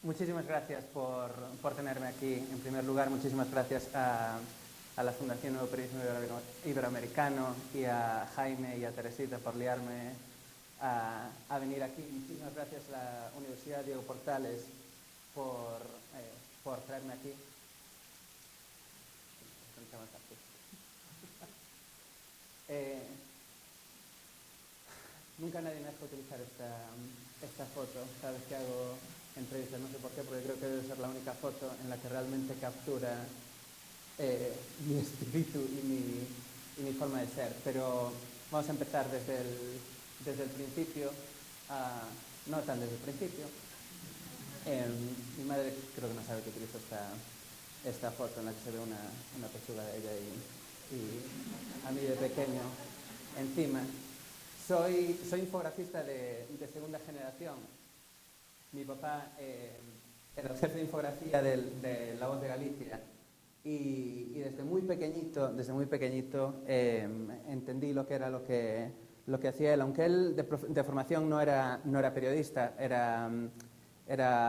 Muchísimas gracias por tenerme aquí. En primer lugar, muchísimas gracias a la Fundación Nuevo Periodismo Iberoamericano y a Jaime y a Teresita por liarme a venir aquí. Muchísimas gracias a la Universidad Diego Portales por traerme aquí. Nunca nadie me deja utilizar esta foto cada vez que hago entrevistas, no sé por qué, porque creo que debe ser la única foto en la que realmente captura mi espíritu y mi forma de ser. Pero vamos a empezar desde el principio, no tan desde el principio. Mi madre creo que no sabe que utilizo esta foto en la que se ve una pechuga de ella y a mí de pequeño encima. Soy infografista de segunda generación. Mi papá era el jefe de infografía de La Voz de Galicia y desde muy pequeñito entendí lo que era lo que hacía él. Aunque él de formación no era periodista, era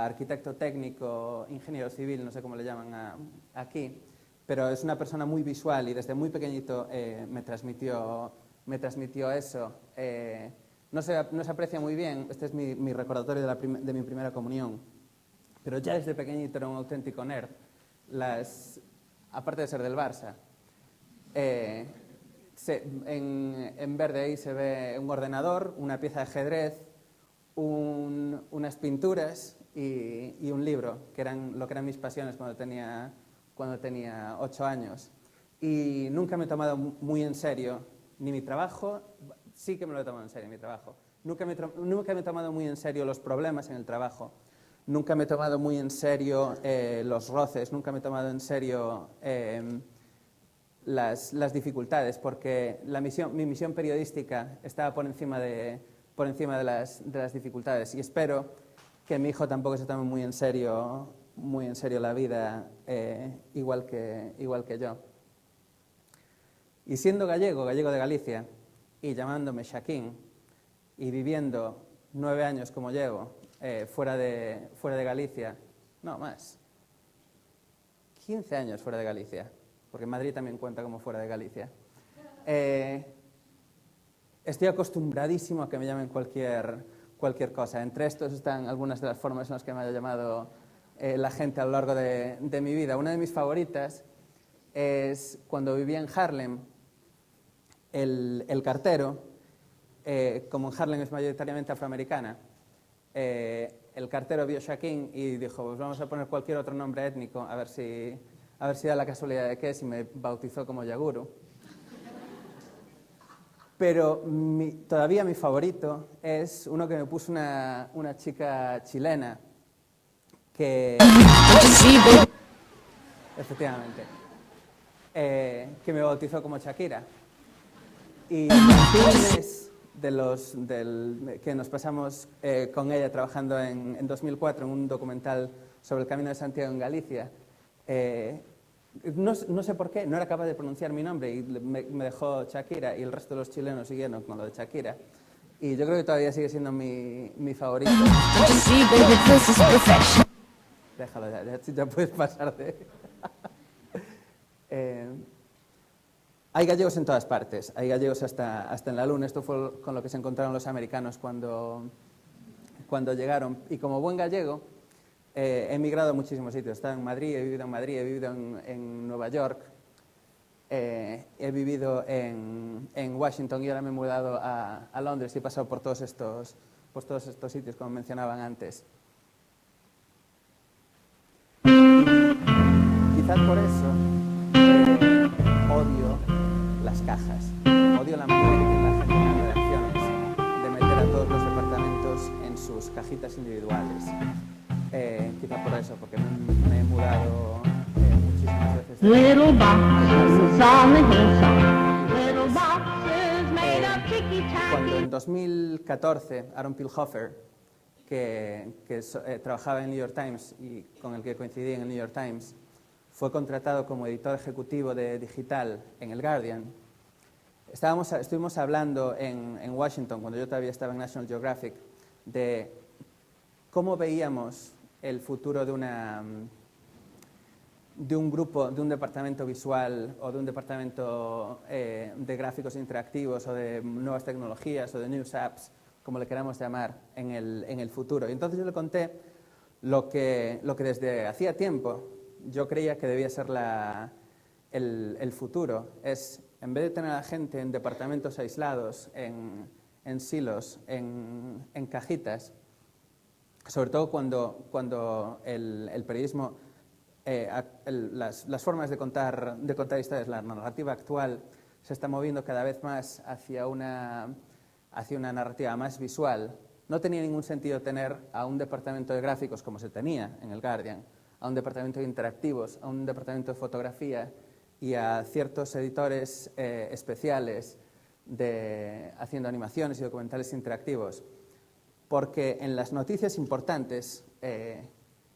arquitecto técnico, ingeniero civil, no sé cómo le llaman aquí, pero es una persona muy visual y desde muy pequeñito me transmitió eso. No se aprecia muy bien, este es mi recordatorio de mi primera comunión, pero ya desde pequeñito era un auténtico nerd, aparte de ser del Barça. En verde ahí se ve un ordenador, una pieza de ajedrez, unas pinturas y un libro, que eran lo que eran mis pasiones cuando tenía 8 años. Y nunca me he tomado muy en serio ni mi trabajo, sí que me lo he tomado en serio mi trabajo. Nunca me he tomado muy en serio los problemas en el trabajo. Nunca me he tomado muy en serio los roces, nunca me he tomado en serio las dificultades, porque mi misión periodística estaba por encima de las dificultades. Y espero que mi hijo tampoco se tome muy en serio la vida, igual que yo. Y siendo gallego de Galicia, y llamándome Xaquín, y viviendo 9 años como llevo fuera de Galicia, no más, 15 años fuera de Galicia, porque Madrid también cuenta como fuera de Galicia, estoy acostumbradísimo a que me llamen cualquier cosa. Entre estos están algunas de las formas en las que me haya llamado la gente a lo largo de mi vida. Una de mis favoritas es cuando vivía en Harlem. El cartero, como en Harlem es mayoritariamente afroamericana, el cartero vio Xaquín y dijo, pues vamos a poner cualquier otro nombre étnico, a ver si da la casualidad de que es, y me bautizó como Yaguru. Pero todavía mi favorito es uno que me puso una chica chilena que... Efectivamente. Que me bautizó como Shakira. Y canciones que nos pasamos con ella trabajando en 2004 en un documental sobre el Camino de Santiago en Galicia, no sé por qué, no era capaz de pronunciar mi nombre y me dejó Shakira, y el resto de los chilenos siguieron con lo de Shakira. Y yo creo que todavía sigue siendo mi favorito. Déjalo ya puedes pasar de... Hay gallegos en todas partes, hay gallegos hasta en la luna. Esto fue con lo que se encontraron los americanos cuando llegaron. Y como buen gallego, he emigrado a muchísimos sitios. He estado en Madrid, he vivido en Madrid, he vivido en Nueva York, he vivido en Washington y ahora me he mudado a Londres y he pasado por todos estos sitios, como mencionaban antes. Quizás por eso odio las cajas. Odio la manera que tiene la gente en las redacciones de meter a todos los departamentos en sus cajitas individuales. Quizá por eso, porque me he mudado muchísimas veces. Cuando en 2014 Aaron Pilhofer, que trabajaba en el New York Times y con el que coincidí en el New York Times, fue contratado como editor ejecutivo de digital en el Guardian, estuvimos hablando en Washington, cuando yo todavía estaba en National Geographic, de cómo veíamos el futuro de un grupo, de un departamento visual o de un departamento de gráficos interactivos o de nuevas tecnologías o de news apps, como le queramos llamar, en el futuro. Y entonces yo le conté lo que desde hacía tiempo yo creía que debía ser el futuro. Es, en vez de tener a la gente en departamentos aislados, en silos, en cajitas, sobre todo cuando el periodismo, las formas de contar historias, la narrativa actual se está moviendo cada vez más hacia una narrativa más visual. No tenía ningún sentido tener a un departamento de gráficos como se tenía en el Guardian, a un departamento de interactivos, a un departamento de fotografía y a ciertos editores especiales haciendo animaciones y documentales interactivos, porque en las noticias importantes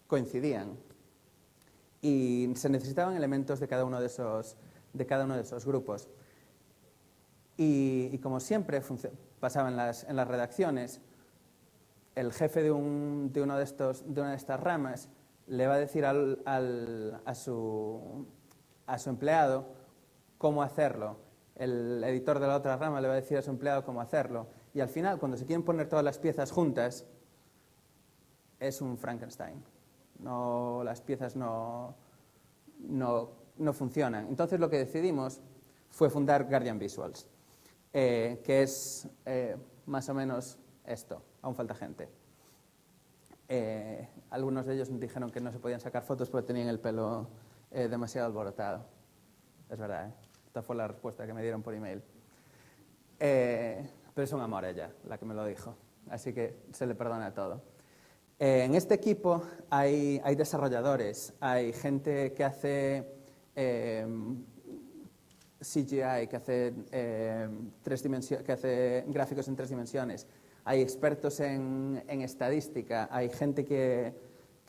coincidían y se necesitaban elementos de cada uno de esos grupos. Y como siempre pasaba en las redacciones, el jefe de una de estas ramas le va a decir a su empleado cómo hacerlo. El editor de la otra rama le va a decir a su empleado cómo hacerlo. Y al final, cuando se quieren poner todas las piezas juntas, es un Frankenstein. Las piezas no funcionan. Entonces lo que decidimos fue fundar Guardian Visuals, que es más o menos esto. Aún falta gente. Algunos de ellos me dijeron que no se podían sacar fotos porque tenían el pelo demasiado alborotado. Es verdad, ¿eh? Esta fue la respuesta que me dieron por email. Pero es un amor ella, la que me lo dijo. Así que se le perdona todo. En este equipo hay desarrolladores, hay gente que hace CGI, que hace gráficos en 3 dimensiones, hay expertos en estadística, hay gente que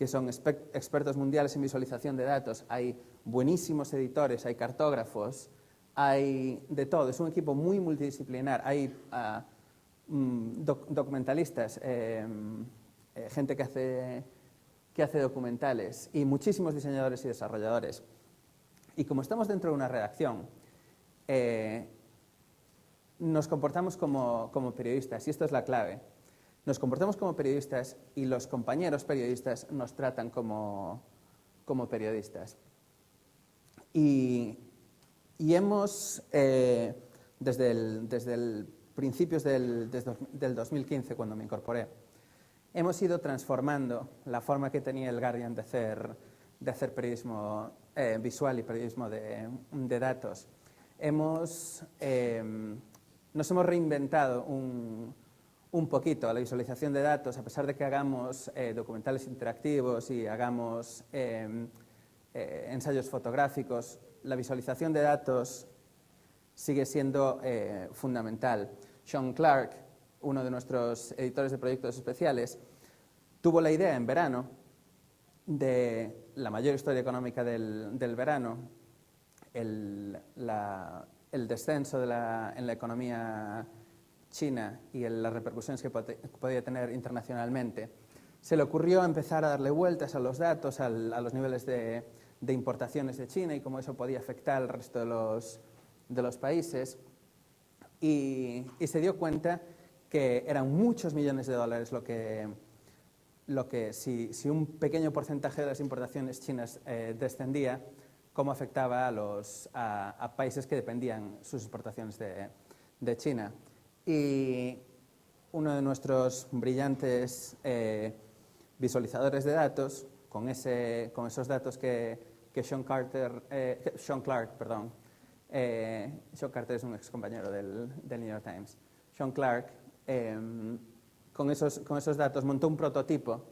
son expertos mundiales en visualización de datos, hay buenísimos editores, hay cartógrafos, hay de todo. Es un equipo muy multidisciplinar. Hay documentalistas, gente que hace documentales y muchísimos diseñadores y desarrolladores. Y como estamos dentro de una redacción, nos comportamos como periodistas, y esto es la clave. Nos comportamos como periodistas y los compañeros periodistas nos tratan como periodistas. Y hemos, desde principios del 2015, cuando me incorporé, hemos ido transformando la forma que tenía el Guardian de hacer periodismo visual y periodismo de datos. Nos hemos reinventado un poquito a la visualización de datos, a pesar de que hagamos documentales interactivos y hagamos ensayos fotográficos. La visualización de datos sigue siendo fundamental. Sean Clark, uno de nuestros editores de proyectos especiales, tuvo la idea en verano de la mayor historia económica del verano, el descenso en la economía china y las repercusiones que podía tener internacionalmente. Se le ocurrió empezar a darle vueltas a los datos, a los niveles de importaciones de China y cómo eso podía afectar al resto de los países. Y se dio cuenta que eran muchos millones de dólares lo que si un pequeño porcentaje de las importaciones chinas descendía, cómo afectaba a países que dependían sus exportaciones de China. Y uno de nuestros brillantes visualizadores de datos, con esos datos que Sean Clark es un ex compañero del New York Times. Sean Clark, con esos datos, montó un prototipo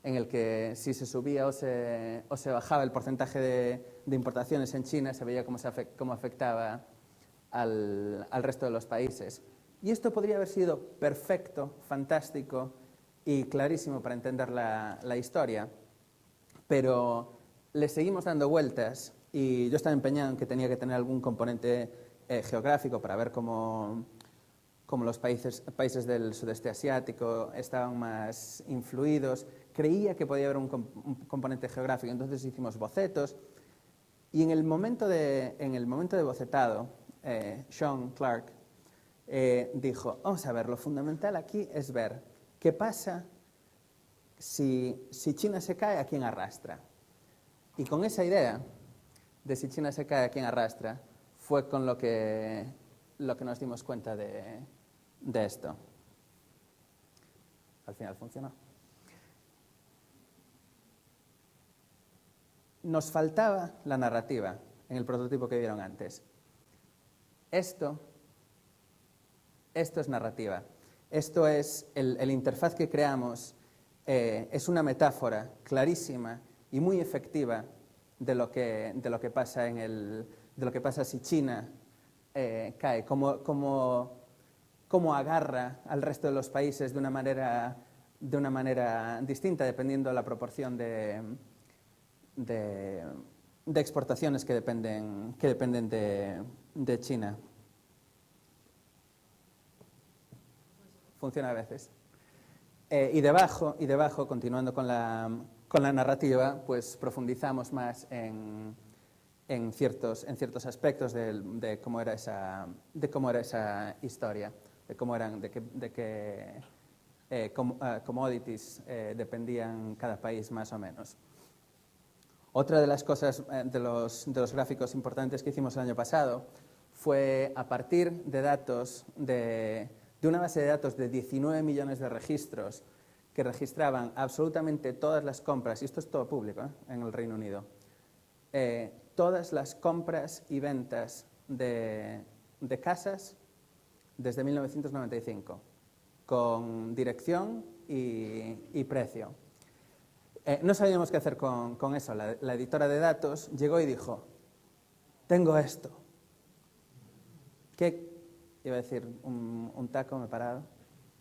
en el que si se subía o se bajaba el porcentaje de importaciones en China, se veía cómo afectaba al resto de los países. Y esto podría haber sido perfecto, fantástico y clarísimo para entender la historia, pero le seguimos dando vueltas y yo estaba empeñado en que tenía que tener algún componente geográfico para ver cómo los países del sudeste asiático estaban más influidos, creía que podía haber un componente geográfico. Entonces hicimos bocetos y en el momento de bocetado, Sean Clark dijo, vamos a ver, lo fundamental aquí es ver qué pasa si China se cae, ¿a quién arrastra? Y con esa idea de si China se cae, ¿a quién arrastra?, fue con lo que nos dimos cuenta de esto. Al final funcionó. Nos faltaba la narrativa en el prototipo que vieron antes. Esto es narrativa. Esto es el interfaz que creamos, es una metáfora clarísima y muy efectiva de lo que pasa si China cae, cómo agarra al resto de los países de una manera distinta, dependiendo de la proporción de exportaciones que dependen de China. Funciona a veces. Y debajo, continuando con la narrativa, pues profundizamos más en ciertos aspectos de cómo era esa historia, de cómo eran, de qué commodities dependían cada país más o menos. Otra de las cosas, de los gráficos importantes que hicimos el año pasado, fue a partir de datos de una base de datos de 19 millones de registros que registraban absolutamente todas las compras, y esto es todo público en el Reino Unido, todas las compras y ventas de casas desde 1995, con dirección y precio. No sabíamos qué hacer con eso. La editora de datos llegó y dijo, tengo esto. ¿Qué? Iba a decir un taco, me he parado.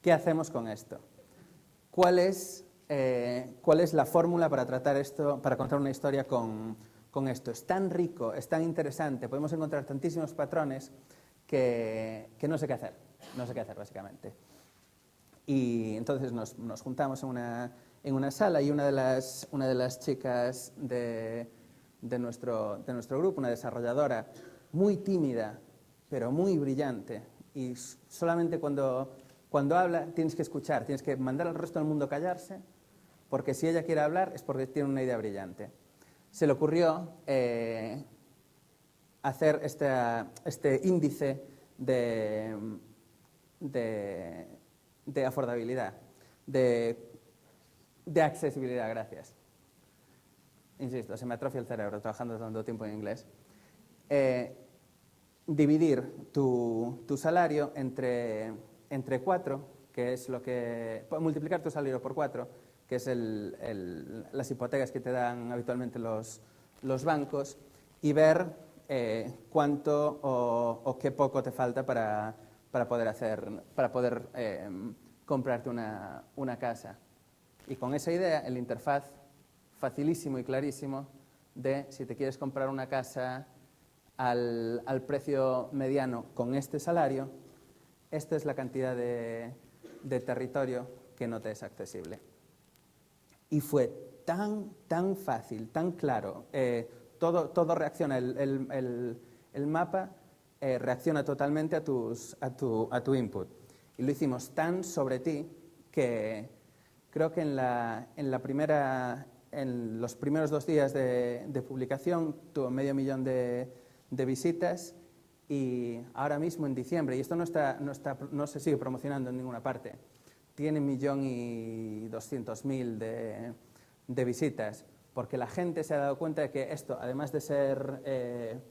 ¿Qué hacemos con esto? ¿Cuál es la fórmula para tratar esto, para contar una historia con esto? Es tan rico, es tan interesante, podemos encontrar tantísimos patrones que no sé qué hacer. No sé qué hacer, básicamente. Y entonces nos juntamos en una sala y una de las chicas de nuestro grupo, una desarrolladora muy tímida, pero muy brillante, y solamente cuando habla tienes que escuchar, tienes que mandar al resto del mundo a callarse, porque si ella quiere hablar es porque tiene una idea brillante. Se le ocurrió hacer este índice de afordabilidad, de accesibilidad, gracias. Insisto, se me atrofia el cerebro trabajando tanto tiempo en inglés. Dividir tu salario entre 4, que es lo que... multiplicar tu salario por 4, que es las hipotecas que te dan habitualmente los bancos, y ver cuánto o qué poco te falta para poder comprarte una casa. Y con esa idea, el interfaz facilísimo y clarísimo de si te quieres comprar una casa al precio mediano con este salario, esta es la cantidad de territorio que no te es accesible. Y fue tan fácil, tan claro, todo reacciona, el mapa reacciona totalmente a tu input. Y lo hicimos tan sobre ti que creo que en los primeros 2 días de publicación tuvo 500.000 de visitas, y ahora mismo en diciembre, y esto no se sigue promocionando en ninguna parte, tiene 1.200.000 de visitas, porque la gente se ha dado cuenta de que esto, además de ser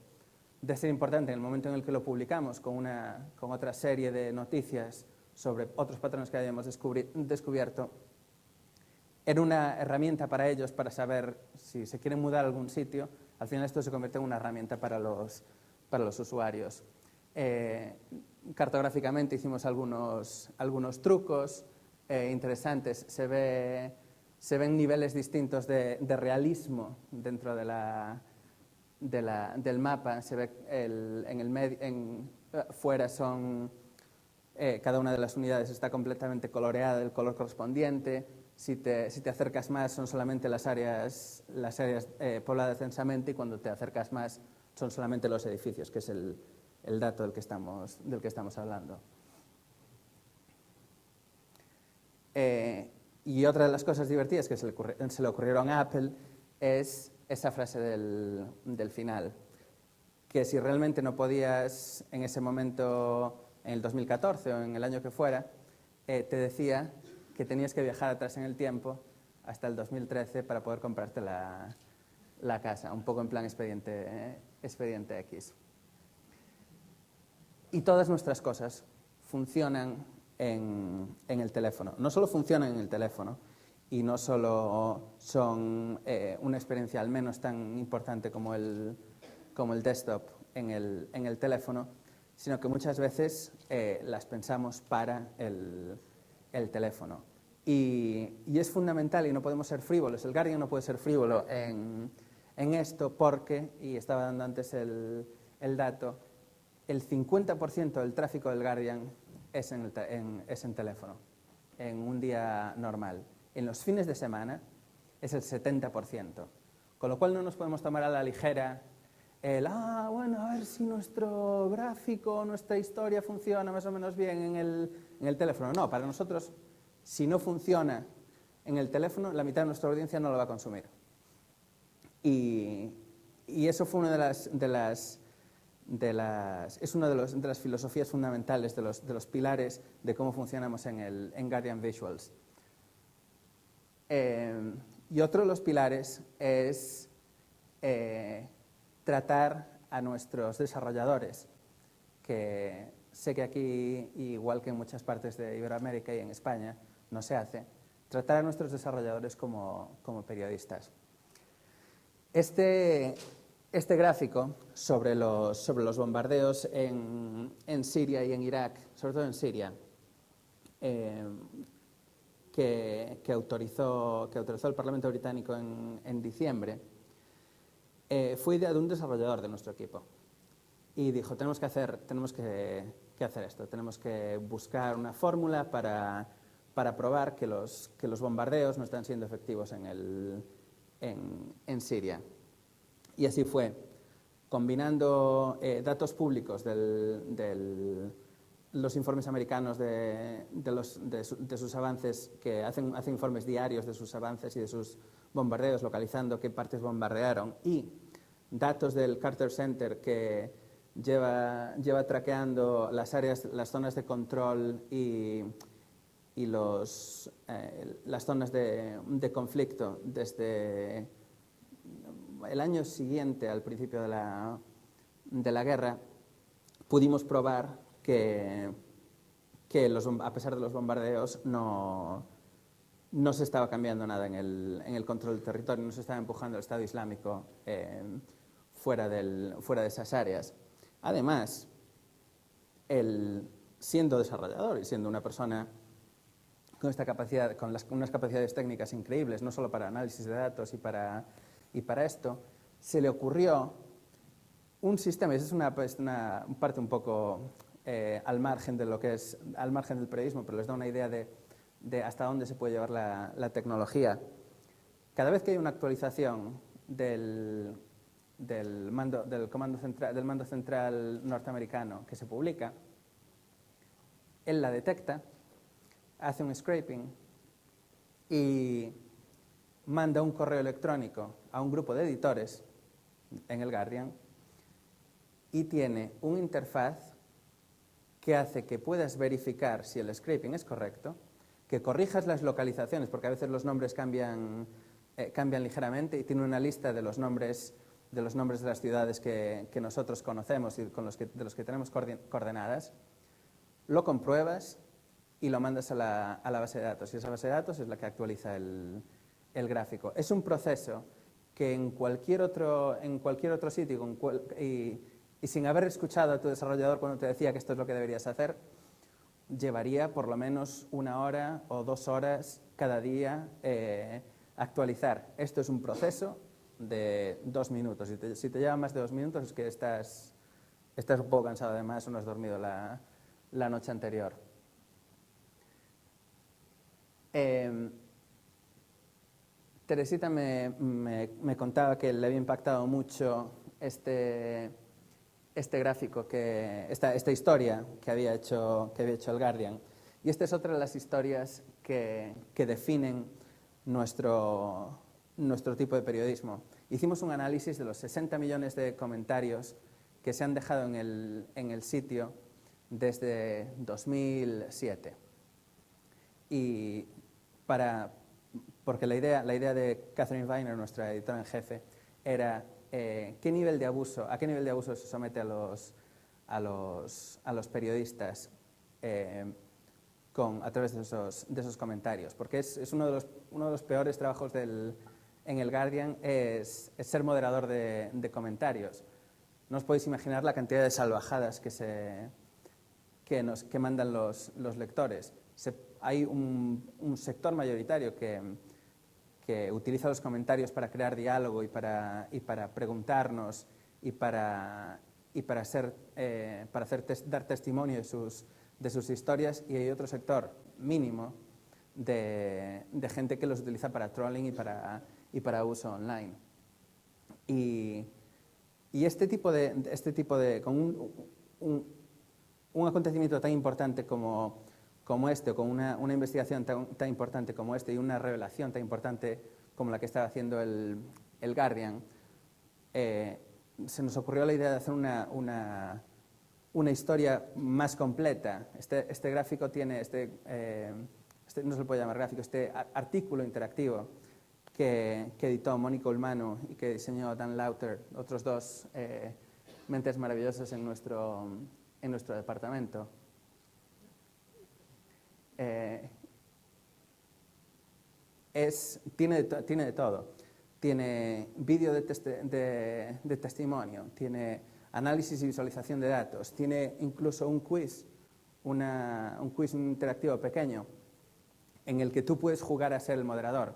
importante en el momento en el que lo publicamos, con otra serie de noticias sobre otros patrones que habíamos descubierto, era una herramienta para ellos para saber si se quieren mudar a algún sitio. Al final esto se convierte en una herramienta para los usuarios. Cartográficamente hicimos algunos trucos interesantes. Se ven niveles distintos de realismo dentro del mapa. Se ve fuera son... cada una de las unidades está completamente coloreada del color correspondiente. Si te acercas más son solamente las áreas pobladas densamente, y cuando te acercas más son solamente los edificios, que es el dato del que estamos hablando. Y otra de las cosas divertidas que se le ocurrieron a Apple es esa frase del final, que si realmente no podías en ese momento, en el 2014 o en el año que fuera, te decía que tenías que viajar atrás en el tiempo hasta el 2013 para poder comprarte la casa, un poco en plan expediente X. Y todas nuestras cosas funcionan en el teléfono. No solo funcionan en el teléfono y no solo son una experiencia al menos tan importante como el desktop en el teléfono, sino que muchas veces las pensamos para el teléfono. Y es fundamental, y no podemos ser frívolos, el Guardian no puede ser frívolo en esto porque, y estaba dando antes el dato, el 50% del tráfico del Guardian es en teléfono, en un día normal. En los fines de semana es el 70%, con lo cual no nos podemos tomar a la ligera bueno, a ver si nuestro gráfico, nuestra historia funciona más o menos bien en el teléfono. No, para nosotros, si no funciona en el teléfono, la mitad de nuestra audiencia no lo va a consumir. Y eso fue una de las filosofías fundamentales, de los pilares de cómo funcionamos en Guardian Visuals. Y otro de los pilares es tratar a nuestros desarrolladores, que sé que aquí, igual que en muchas partes de Iberoamérica y en España, no se hace, tratar a nuestros desarrolladores como periodistas. Este gráfico sobre los bombardeos en Siria y en Irak, sobre todo en Siria, que autorizó el Parlamento británico en diciembre, fue idea de un desarrollador de nuestro equipo. Y dijo, tenemos que hacer esto, tenemos que buscar una fórmula para probar que los bombardeos no están siendo efectivos en Siria. Y así fue, combinando datos públicos de los informes americanos de sus avances, que hacen informes diarios de sus avances y de sus bombardeos, localizando qué partes bombardearon, y datos del Carter Center, que lleva traqueando las zonas de control y las zonas de conflicto desde el año siguiente al principio de la guerra. Pudimos probar que a pesar de los bombardeos no se estaba cambiando nada en el control del territorio, no se estaba empujando el Estado Islámico fuera de esas áreas. Además, él, siendo desarrollador y siendo una persona con unas capacidades técnicas increíbles, no solo para análisis de datos y para esto, se le ocurrió un sistema, y es una parte un poco al margen de lo que es, al margen del periodismo, pero les da una idea de hasta dónde se puede llevar la tecnología. Cada vez que hay una actualización del mando central norteamericano que se publica, él la detecta, hace un scraping y manda un correo electrónico a un grupo de editores en el Guardian, y tiene una interfaz que hace que puedas verificar si el scraping es correcto, que corrijas las localizaciones, porque a veces los nombres cambian ligeramente, y tiene una lista de los nombres de las ciudades que nosotros conocemos y de los que tenemos coordenadas. Lo compruebas y lo mandas a la base de datos, y esa base de datos es la que actualiza el gráfico. Es un proceso que en cualquier otro sitio y sin haber escuchado a tu desarrollador cuando te decía que esto es lo que deberías hacer, llevaría por lo menos 1 hora o 2 horas cada día actualizar. Esto es un proceso de 2 minutos. Si te lleva más de 2 minutos es que estás un poco cansado, además, o no has dormido la noche anterior. Teresita me contaba que le había impactado mucho este gráfico, esta historia que había hecho el Guardian. Y esta es otra de las historias que definen nuestro tipo de periodismo. Hicimos un análisis de los 60 millones de comentarios que se han dejado en el sitio desde 2007. Y porque la idea de Catherine Viner, nuestra editora en jefe, era a qué nivel de abuso se somete a los periodistas a través de esos comentarios. Porque es uno de los peores trabajos en el Guardian, es ser moderador de comentarios. No os podéis imaginar la cantidad de salvajadas que mandan los lectores. Hay un sector mayoritario que utiliza los comentarios para crear diálogo y para preguntarnos y para dar testimonio de sus historias, y hay otro sector mínimo de gente que los utiliza para trolling y para uso online. Y este tipo de con un acontecimiento tan importante como este, o con una investigación tan importante como este, y una revelación tan importante como la que estaba haciendo el Guardian, se nos ocurrió la idea de hacer una historia más completa. Este gráfico tiene, no se le puede llamar gráfico, este artículo interactivo que editó Mónica Ulmanu y que diseñó Dan Lauter, otros dos mentes maravillosas en nuestro departamento. Tiene de todo. Tiene vídeo de testimonio, tiene análisis y visualización de datos, tiene incluso un quiz, un quiz interactivo pequeño en el que tú puedes jugar a ser el moderador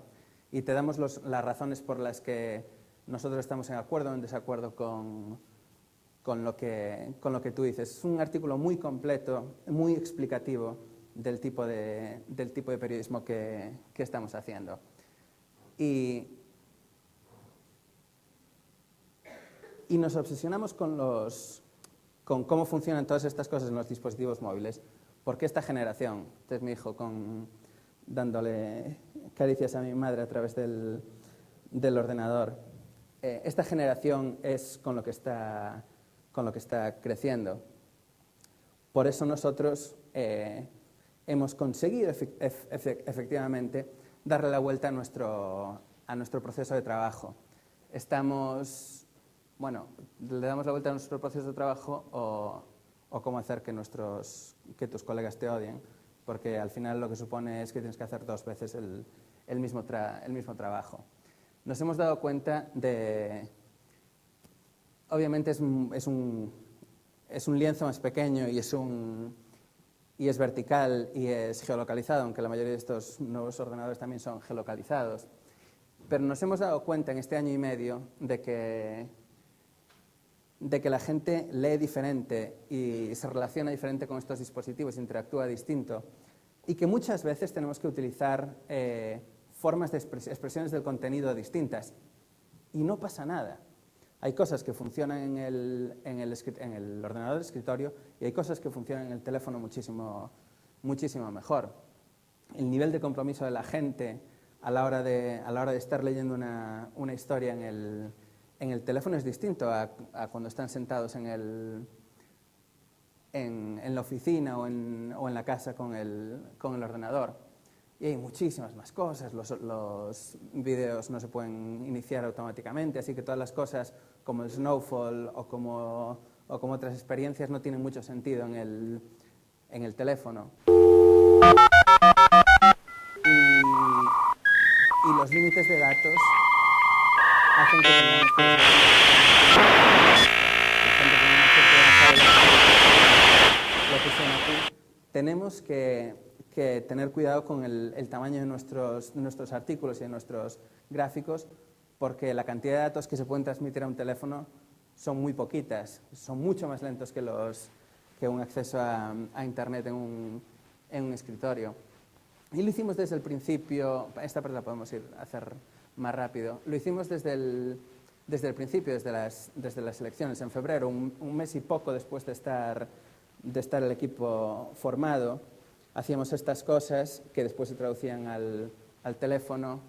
y te damos las razones por las que nosotros estamos en acuerdo o en desacuerdo con lo que tú dices. Es un artículo muy completo, muy explicativo del tipo de periodismo que estamos haciendo. Y nos obsesionamos con cómo funcionan todas estas cosas en los dispositivos móviles, porque esta generación, este es mi hijo dándole caricias a mi madre a través del ordenador, esta generación es con lo que está creciendo. Por eso nosotros hemos conseguido efectivamente darle la vuelta a nuestro proceso de trabajo. Le damos la vuelta a nuestro proceso de trabajo o cómo hacer que tus colegas te odien, porque al final lo que supone es que tienes que hacer 2 veces el mismo trabajo. Nos hemos dado cuenta obviamente es un lienzo más pequeño y es vertical y es geolocalizado, aunque la mayoría de estos nuevos ordenadores también son geolocalizados. Pero nos hemos dado cuenta en este año y medio de que la gente lee diferente y se relaciona diferente con estos dispositivos, interactúa distinto, y que muchas veces tenemos que utilizar formas de expresiones del contenido distintas. Y no pasa nada. Hay cosas que funcionan en el ordenador de escritorio y hay cosas que funcionan en el teléfono muchísimo mejor. El nivel de compromiso de la gente a la hora de estar leyendo una historia en el teléfono es distinto a cuando están sentados en la oficina o en la casa con el ordenador. Y hay muchísimas más cosas. Los vídeos no se pueden iniciar automáticamente, así que todas las cosas como el Snowfall o como otras experiencias no tienen mucho sentido en el teléfono. Y los límites de datos hacen que tengamos tenemos que tener cuidado con el tamaño de nuestros artículos y de nuestros gráficos, porque la cantidad de datos que se pueden transmitir a un teléfono son muy poquitas, son mucho más lentos que un acceso a Internet en un escritorio. Y lo hicimos desde el principio. Esta parte la podemos hacer más rápido. Lo hicimos desde el principio, desde las elecciones, en febrero, un mes y poco después de estar el equipo formado. Hacíamos estas cosas que después se traducían al teléfono,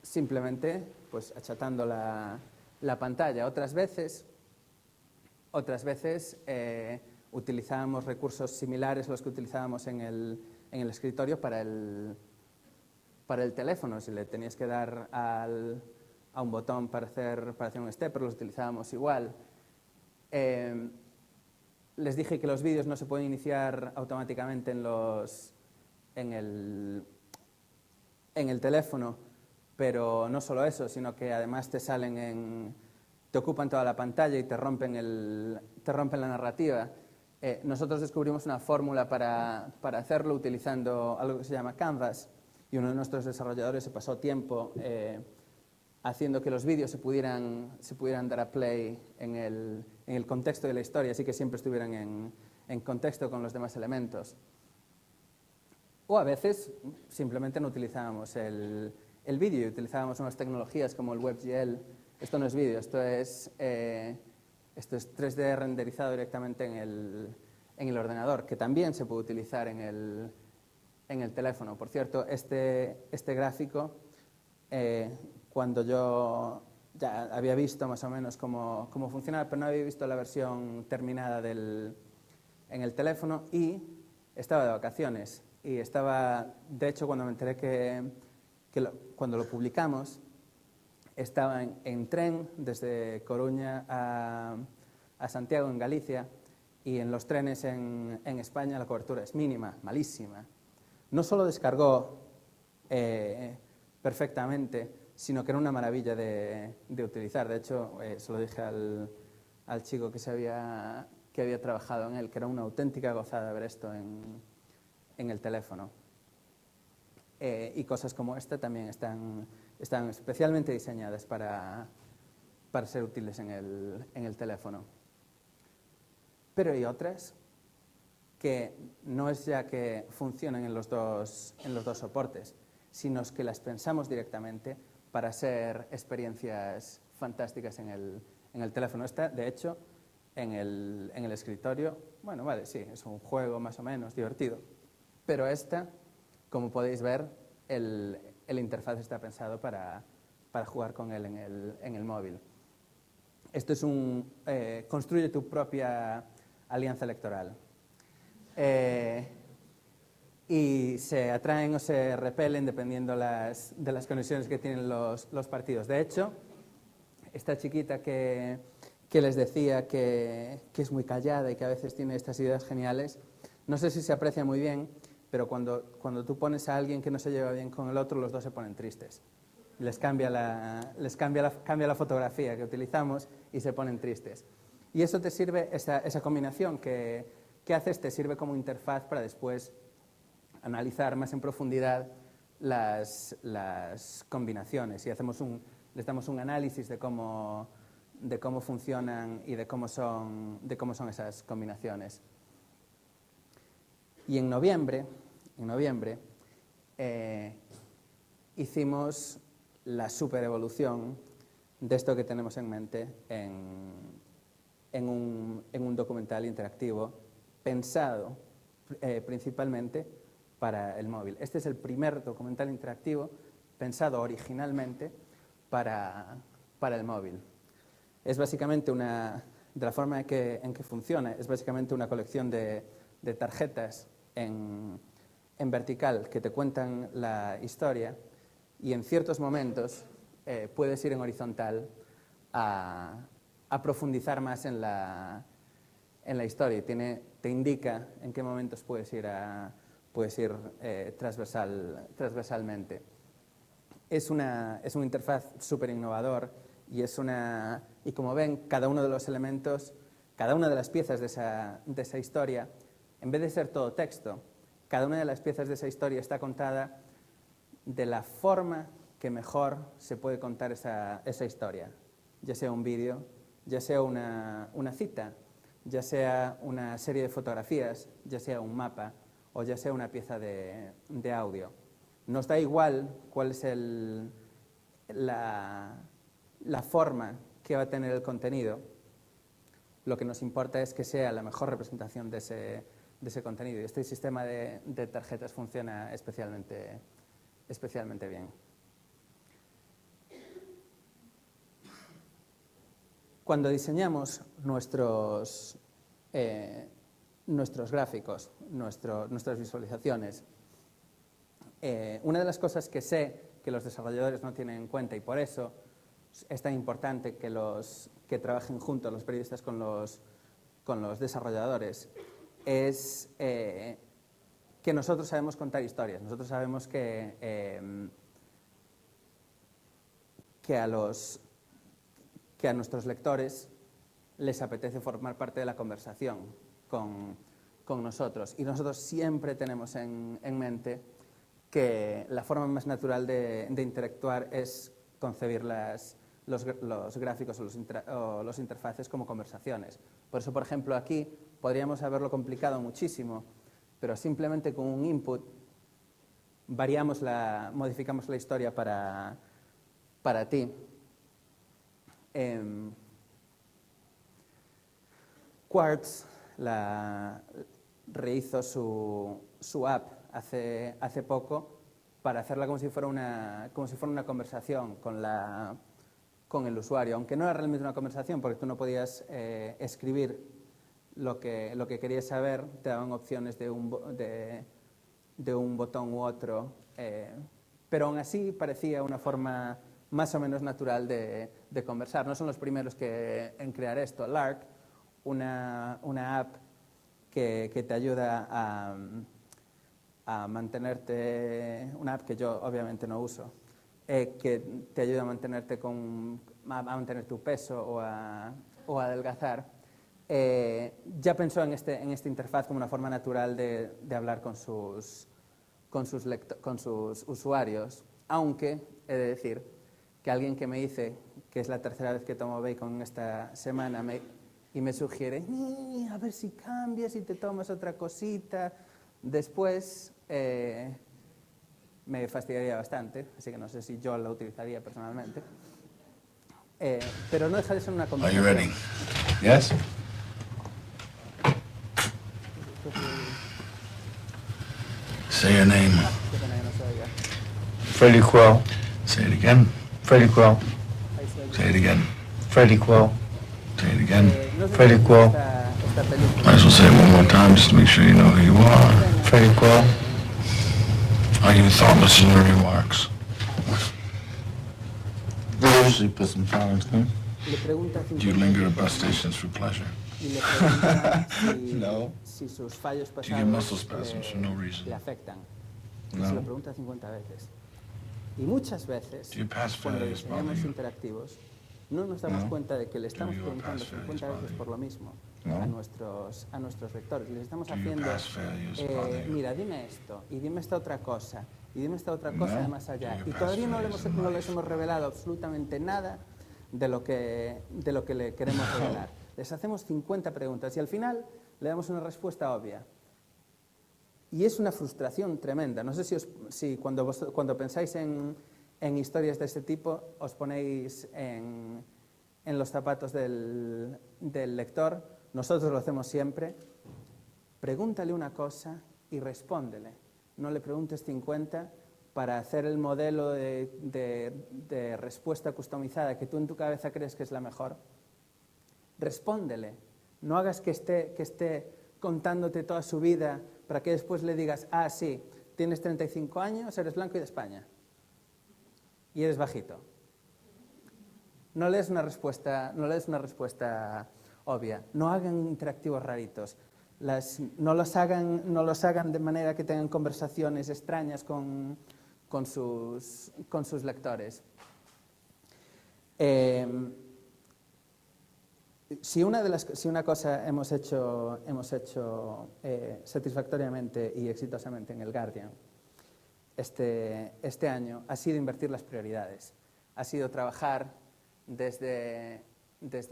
simplemente pues, achatando la pantalla. Otras veces utilizábamos recursos similares a los que utilizábamos en el escritorio para el teléfono. Si le tenías que dar a un botón para hacer un stepper, los utilizábamos igual. Les dije que los vídeos no se pueden iniciar automáticamente en el teléfono, pero no solo eso, sino que además te ocupan toda la pantalla y te rompen la narrativa. Nosotros descubrimos una fórmula para hacerlo utilizando algo que se llama Canvas, y uno de nuestros desarrolladores se pasó tiempo haciendo que los vídeos se pudieran dar a play en el contexto de la historia, así que siempre estuvieran en contexto con los demás elementos. O a veces simplemente no utilizábamos el vídeo y utilizábamos unas tecnologías como el WebGL. Esto no es vídeo, esto es 3D renderizado directamente en el ordenador, que también se puede utilizar en el teléfono. Por cierto, este gráfico, cuando yo ya había visto más o menos cómo funcionaba, pero no había visto la versión terminada en el teléfono, y estaba de vacaciones. Y de hecho, cuando me enteré cuando lo publicamos, estaba en tren desde Coruña a Santiago, en Galicia, y en los trenes en España la cobertura es mínima, malísima. No solo descargó perfectamente, sino que era una maravilla de utilizar. De hecho, se lo dije al chico que había trabajado en él, que era una auténtica gozada ver esto en el teléfono. Y cosas como esta también están especialmente diseñadas para ser útiles en el teléfono. Pero hay otras que no es ya que funcionen en los dos soportes, sino que las pensamos directamente para ser experiencias fantásticas en el teléfono. Esta, de hecho, en el escritorio, bueno, vale, sí, es un juego más o menos divertido, pero esta, como podéis ver, el interfaz está pensado para jugar con él en el móvil. Esto es construye tu propia alianza electoral. Y se atraen o se repelen dependiendo de las conexiones que tienen los partidos. De hecho, esta chiquita que les decía que es muy callada y que a veces tiene estas ideas geniales, no sé si se aprecia muy bien, pero cuando tú pones a alguien que no se lleva bien con el otro, los dos se ponen tristes. Cambia la fotografía que utilizamos y se ponen tristes. Y eso te sirve, esa combinación que haces, te sirve como interfaz para después analizar más en profundidad las combinaciones, y les damos un análisis de cómo funcionan y de cómo son esas combinaciones. Y en noviembre hicimos la superevolución de esto que tenemos en mente en un documental interactivo pensado principalmente para el móvil. Este es el primer documental interactivo pensado originalmente para el móvil. Es básicamente de la forma en que funciona, es básicamente una colección de tarjetas en vertical que te cuentan la historia, y en ciertos momentos puedes ir en horizontal a profundizar más en la historia. Te indica en qué momentos puedes ir transversalmente. Es un interfaz súper innovador, y como ven, cada uno de los elementos, cada una de las piezas de esa historia, en vez de ser todo texto, cada una de las piezas de esa historia está contada de la forma que mejor se puede contar esa historia, ya sea un vídeo, ya sea una cita, ya sea una serie de fotografías, ya sea un mapa o ya sea una pieza de audio. Nos da igual cuál es el la forma que va a tener el contenido, lo que nos importa es que sea la mejor representación de ese contenido. Y este sistema de tarjetas funciona especialmente bien. Cuando diseñamos nuestros gráficos, nuestras visualizaciones, una de las cosas que sé que los desarrolladores no tienen en cuenta, y por eso es tan importante que trabajen juntos los periodistas con los desarrolladores, es que nosotros sabemos contar historias. Nosotros sabemos que a nuestros lectores les apetece formar parte de la conversación con nosotros. Y nosotros siempre tenemos en mente que la forma más natural de interactuar es concebir los gráficos o los interfaces como conversaciones. Por eso, por ejemplo, aquí podríamos haberlo complicado muchísimo, pero simplemente con un input modificamos la historia para ti. Quartz rehizo su app hace poco para hacerla como si fuera una conversación con el usuario, aunque no era realmente una conversación, porque tú no podías escribir lo que querías saber, te daban opciones de un botón u otro, pero aún así parecía una forma más o menos natural de conversar. No son los primeros en crear esto. Lark, una app que te ayuda a mantenerte, una app que yo obviamente no uso, que te ayuda a mantenerte a mantener tu peso o a adelgazar, ya pensó en esta interfaz como una forma natural de hablar con sus usuarios, aunque he de decir que alguien que me dice que es la tercera vez que tomo bacon esta semana y me sugiere, a ver si cambias y te tomas otra cosita, después me fastidiaría bastante, así que no sé si yo lo utilizaría personalmente. Pero no deja de ser una conversación. Are you ready? Yes? Say your name. Qué pena que no se oiga. Freddie Quill. Say it again. Freddie Quill. Ahí se oye. Say it again. Freddie Quill. Say it again. No sé si Freddie has visto Quill. esta película. Might as well say it one more time just to make sure you know who you are. Freddie Quill. Are you thoughtless in your remarks? I usually put some tolerance in. Le pregunta Do you linger at bus stations for pleasure? y le pregunta No. si sus fallos Do you get muscle pasados spasms for no reason? le afectan. Y No. se lo pregunta 50 veces. Y muchas veces, Do you pass cuando failures bother diseñamos you? interactivos, no nos damos No. cuenta de que le estamos you preguntando pass failures 50 veces bother por lo mismo No. a nuestros lectores. Les estamos Do you haciendo, pass failures bother you? mira, dime esto, y dime esta otra cosa, y dime esta otra cosa No. de más allá. Do you Y pass todavía no failures les in life? hemos revelado absolutamente nada de lo que le queremos revelar. Les hacemos 50 preguntas y al final le damos una respuesta obvia. Y es una frustración tremenda. No sé si cuando pensáis en historias de este tipo os ponéis en los zapatos del lector. Nosotros lo hacemos siempre. Pregúntale una cosa y respóndele. No le preguntes 50 para hacer el modelo de respuesta customizada que tú en tu cabeza crees que es la mejor. Respóndele. No hagas que esté contándote toda su vida para que después le digas, sí, tienes 35 años, eres blanco y de España. Y eres bajito. No le des una respuesta obvia. No hagan interactivos raritos. No los hagan de manera que tengan conversaciones extrañas con sus lectores. Si una cosa hemos hecho satisfactoriamente y exitosamente en el Guardian este año ha sido invertir las prioridades. Ha sido trabajar desde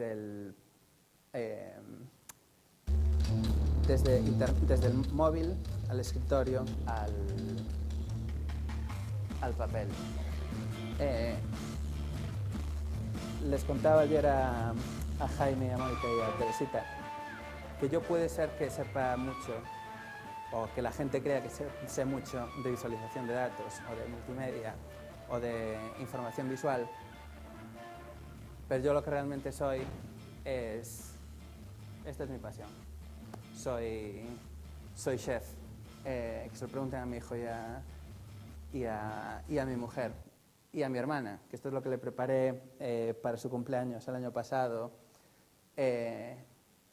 el móvil al escritorio al papel. les contaba ayer a Jaime, a Mónica y a Teresita que yo puede ser que sepa mucho o que la gente crea que sé mucho de visualización de datos o de multimedia o de información visual, pero yo lo que realmente soy es... Esta es mi pasión. Soy chef. Que se lo pregunten a mi hijo y a mi mujer y a mi hermana, que esto es lo que le preparé para su cumpleaños el año pasado.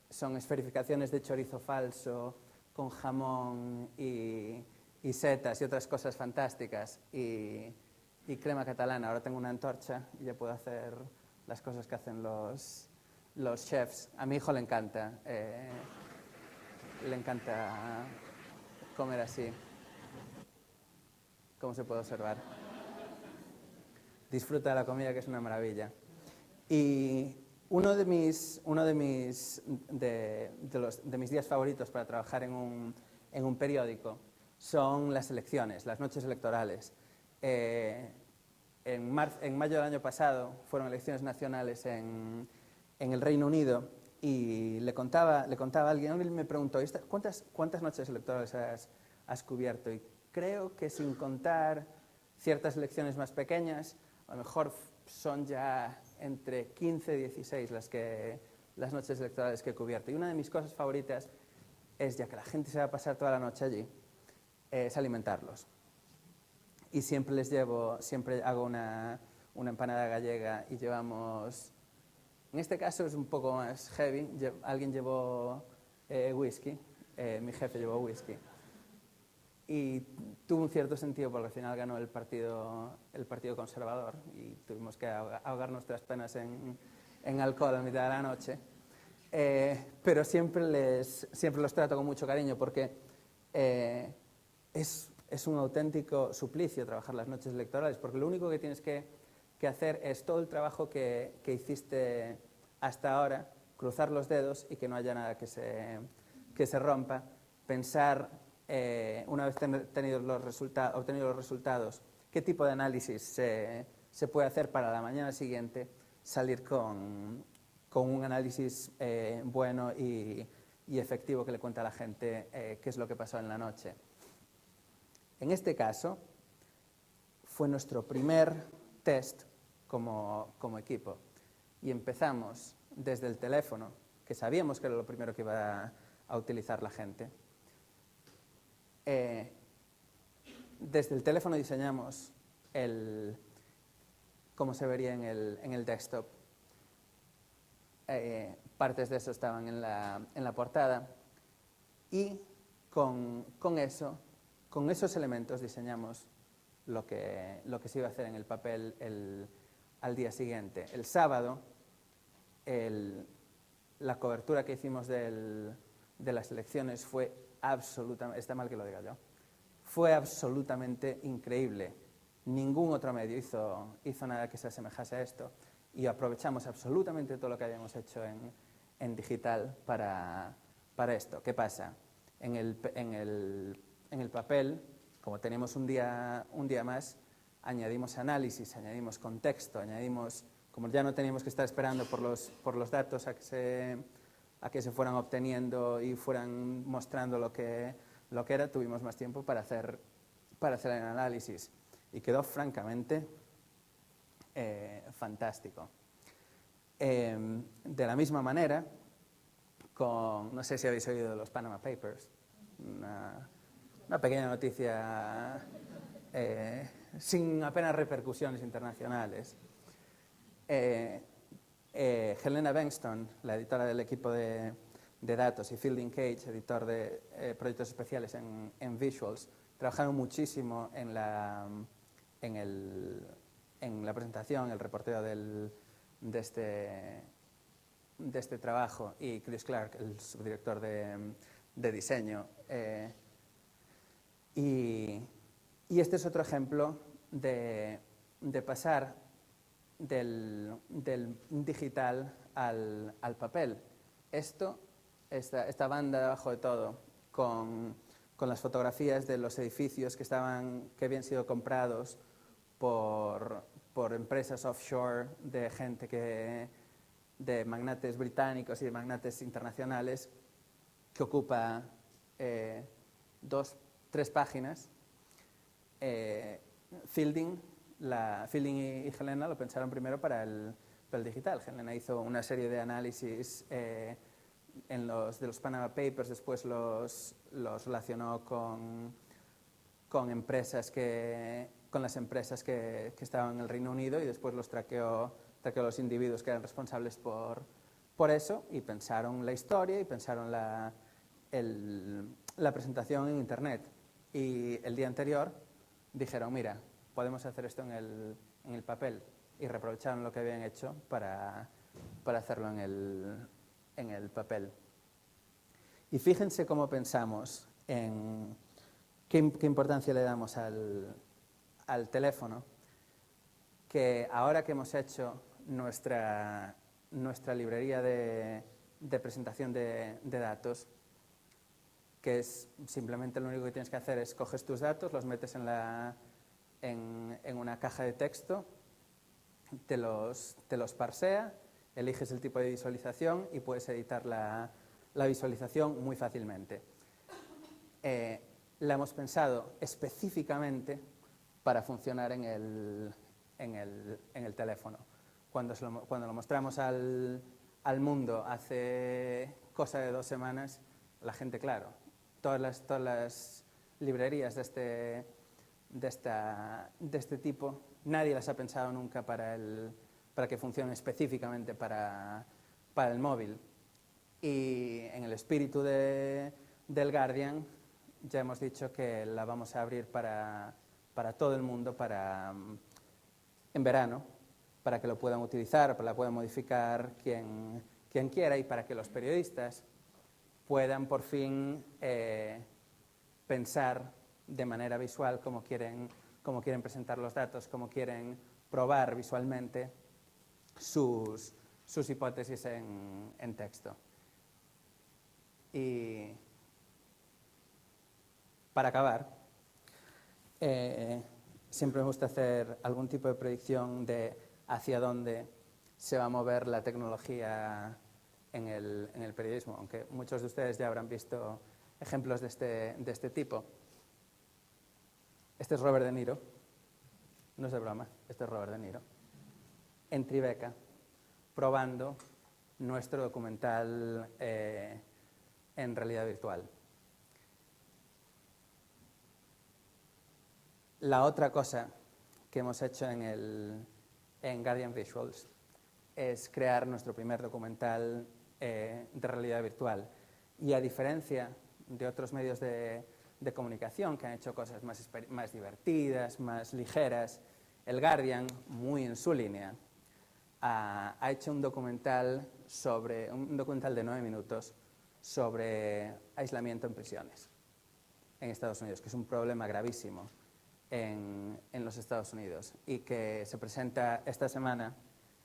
Son esferificaciones de chorizo falso con jamón y setas y otras cosas fantásticas y crema catalana. Ahora tengo una antorcha y ya puedo hacer las cosas que hacen los chefs. A mi hijo le encanta comer así, como se puede observar. Disfruta de la comida, que es una maravilla. Y uno de mis días favoritos para trabajar en un periódico son las elecciones, las noches electorales. En mayo del año pasado fueron elecciones nacionales en el Reino Unido y le contaba a alguien me preguntó, ¿cuántas noches electorales has cubierto? Y creo que sin contar ciertas elecciones más pequeñas, a lo mejor son ya entre 15 y 16 las noches electorales que he cubierto. Y una de mis cosas favoritas es, ya que la gente se va a pasar toda la noche allí, es alimentarlos. Y siempre hago una empanada gallega y llevamos... En este caso es un poco más heavy. Alguien llevó whisky, mi jefe llevó whisky. Y tuvo un cierto sentido porque al final ganó el partido conservador y tuvimos que ahogar nuestras penas en alcohol a mitad de la noche. Pero siempre los trato con mucho cariño porque es un auténtico suplicio trabajar las noches electorales, porque lo único que tienes que hacer es todo el trabajo que hiciste hasta ahora, cruzar los dedos y que no haya nada que se rompa, pensar, una vez obtenidos los resultados, qué tipo de análisis se puede hacer para la mañana siguiente, salir con un análisis bueno y efectivo que le cuente a la gente qué es lo que pasó en la noche. En este caso, fue nuestro primer test como equipo y empezamos desde el teléfono, que sabíamos que era lo primero que iba a utilizar la gente. Desde el teléfono diseñamos cómo se vería en el desktop. Partes de eso estaban en la portada y con esos elementos diseñamos lo que se iba a hacer en el papel al día siguiente. El sábado, la cobertura que hicimos de las elecciones fue absolutamente, está mal que lo diga yo, fue absolutamente increíble. Ningún otro medio hizo nada que se asemejase a esto y aprovechamos absolutamente todo lo que habíamos hecho en digital para esto. ¿Qué pasa? En el papel, como tenemos un día más, añadimos análisis, añadimos contexto, como ya no teníamos que estar esperando por los datos a que se fueran obteniendo y fueran mostrando lo que era, tuvimos más tiempo para hacer el análisis. Y quedó francamente fantástico. De la misma manera, no sé si habéis oído de los Panama Papers, una pequeña noticia sin apenas repercusiones internacionales. Helena Bengtsson, la editora del equipo de datos, y Fielding Cage, editor de proyectos especiales en Visuals, trabajaron muchísimo en la presentación, el reporteo de este trabajo, y Chris Clark, el subdirector de diseño. Y este es otro ejemplo de pasar del digital al papel. Esta banda debajo de todo, con las fotografías de los edificios que habían sido comprados por por empresas offshore de gente de magnates británicos y de magnates internacionales, que ocupa 2, 3 páginas. Fielding y Helena lo pensaron primero para el digital. Helena hizo una serie de análisis de los Panama Papers, después los relacionó con las empresas que estaban en el Reino Unido, y después los traqueó los individuos que eran responsables por eso, y pensaron la historia y pensaron la presentación en Internet. Y el día anterior dijeron, mira, podemos hacer esto en el papel, y reaprovecharon lo que habían hecho para hacerlo en el papel. Y fíjense cómo pensamos en qué importancia le damos al teléfono, que ahora que hemos hecho nuestra librería de presentación de datos, que es simplemente lo único que tienes que hacer es coges tus datos, los metes en una caja de texto, te los parsea, eliges el tipo de visualización y puedes editar la visualización muy fácilmente. La hemos pensado específicamente para funcionar en el teléfono. Cuando lo mostramos al mundo hace cosa de 2 semanas, la gente, claro, todas las librerías de este tipo, nadie las ha pensado nunca para que funcionen específicamente para el móvil. Y en el espíritu del Guardian ya hemos dicho que la vamos a abrir para todo el mundo en verano, para que lo puedan utilizar, para que la puedan modificar quien quiera, y para que los periodistas puedan por fin pensar de manera visual cómo quieren presentar los datos, cómo quieren probar visualmente sus hipótesis en texto. Y para acabar, siempre me gusta hacer algún tipo de predicción de hacia dónde se va a mover la tecnología en el periodismo, aunque muchos de ustedes ya habrán visto ejemplos de este tipo. Este es Robert De Niro, no es de broma, este es Robert De Niro, en Tribeca, probando nuestro documental en realidad virtual. La otra cosa que hemos hecho en Guardian Visuals es crear nuestro primer documental de realidad virtual. Y a diferencia de otros medios de comunicación que han hecho cosas más divertidas, más ligeras, el Guardian, muy en su línea, ha hecho un documental de 9 minutos sobre aislamiento en prisiones en Estados Unidos, que es un problema gravísimo en los Estados Unidos, y que se presenta esta semana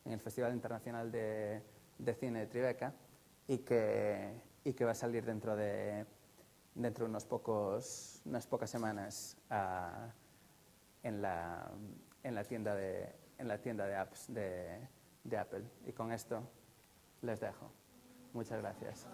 en el Festival Internacional de Cine de Tribeca, y que va a salir dentro de unas pocas semanas en la tienda de apps de Apple. Y con esto les dejo. Muchas gracias.